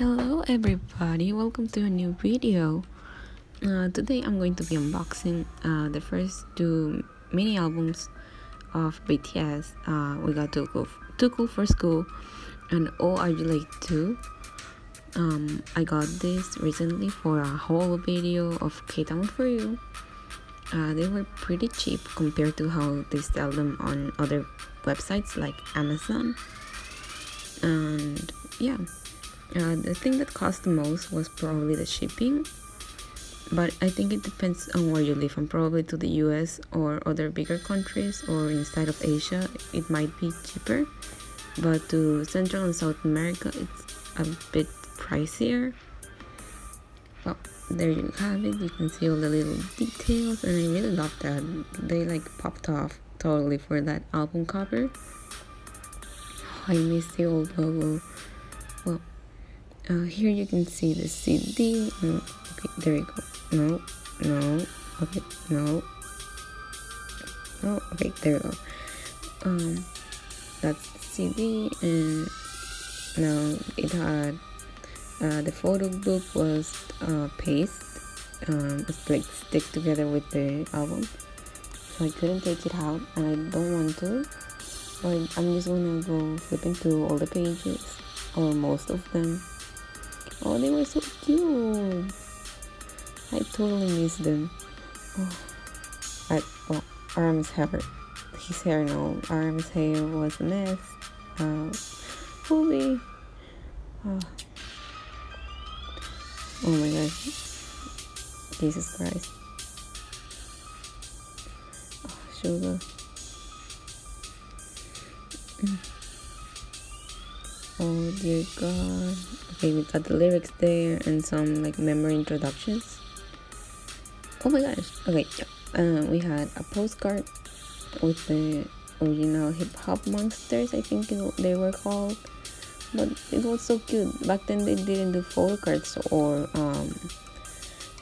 Hello everybody, welcome to a new video. Today I'm going to be unboxing the first two mini albums of BTS. We got Too Cool for School and ORUL82. I got this recently for a whole video of K-Town for You. They were pretty cheap compared to how they sell them on other websites like Amazon. And yeah. The thing that cost the most was probably the shipping, but I think it depends on where you live, and probably to the US or other bigger countries or inside of Asia it might be cheaper, but to Central and South America it's a bit pricier. Well, there you have it. You can see all the little details, and I really love that they popped off totally for that album cover. I miss the old logo. Well, here you can see the CD. Okay, there you go. No. Okay, no. Oh, okay, there you go. That's the CD, and now it had the photo book was paste. It's stick together with the album, so I couldn't take it out, and I don't want to. But I'm just gonna go flipping through all the pages, or most of them. Oh, they were so cute. I totally miss them. Well, Arm's hair. His hair, no. Arm's hair was a mess. Holy. Oh my gosh. Jesus Christ. Sugar. Oh dear God. Okay, we got the lyrics there and some memory introductions. Oh my gosh. Okay, yeah. We had a postcard with the original hip hop monsters, I think they were called. But it was so cute. Back then they didn't do photo cards or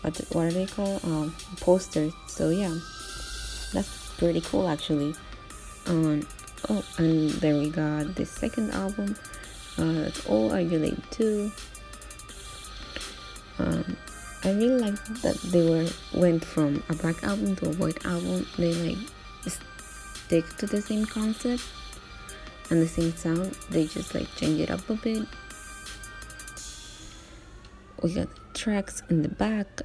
what are they called? Posters. So yeah, that's pretty cool actually. And there we got the second album. That's ORUL82. I really like that they went from a black album to a white album. They stick to the same concept and the same sound. They just change it up a bit. We got tracks in the back,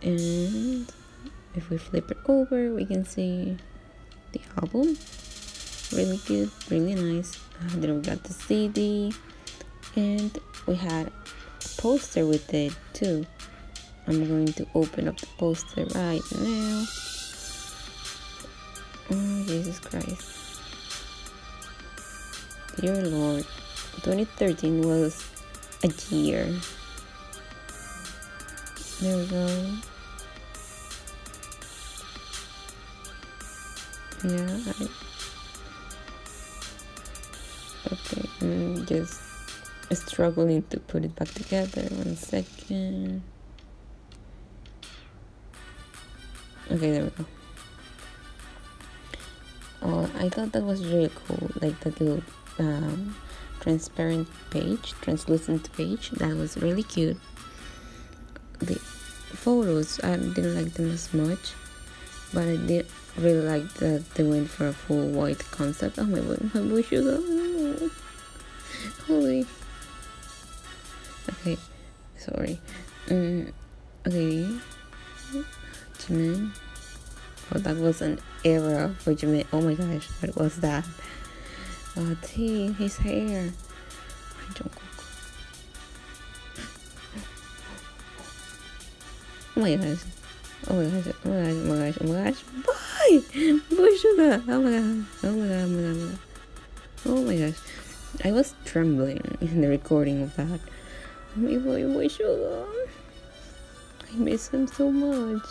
and if we flip it over, we can see the album. Really good, really nice. Then we got the CD, and we had a poster with it too. I'm going to open up the poster right now. Oh, Jesus Christ. Dear Lord. 2013 was a year. There we go. Yeah, okay, I'm just struggling to put it back together. 1 second. Okay, there we go. Oh, I thought that was really cool, that little translucent page. That was really cute. The photos, I didn't like them as much, but I did really like that they went for a full white concept. Oh my boy Sugar. Holy. Okay, sorry. Okay, Jimin. Oh, that was an era for Jimin. Oh my gosh, what was that? His hair. Oh my gosh. Oh my gosh. Oh my gosh. Oh my gosh. Oh my gosh. Boy Sugar. Oh my god. Oh my god. Oh my god. Oh my gosh. I was trembling in the recording of that. Oh my boy Sugar. I miss him so much.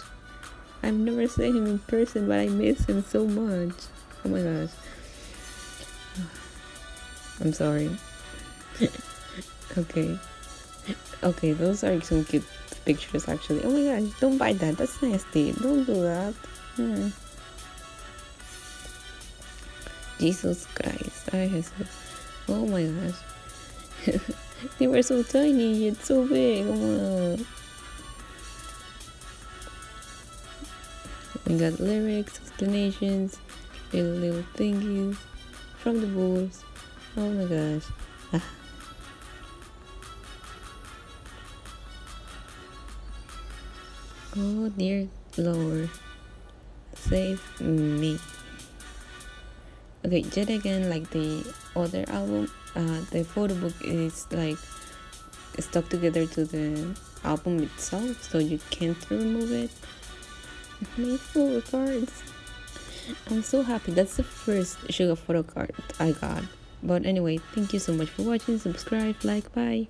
I've never seen him in person, but I miss him so much. Oh my gosh. I'm sorry. Okay, those are some cute pictures actually. Oh my gosh, don't buy that. That's nasty. Don't do that. Jesus Christ. Oh my gosh. They were so tiny, it's so big. Come on. We got lyrics, explanations, little thingies from the bulls. Oh my gosh. Oh dear Lord, save me. Okay, yet again, like the other album, the photo book is like stuck together to the album itself, so you can't remove it. My photo cards. I'm so happy. That's the first sugar photo card I got. But anyway, thank you so much for watching. Subscribe, like, bye.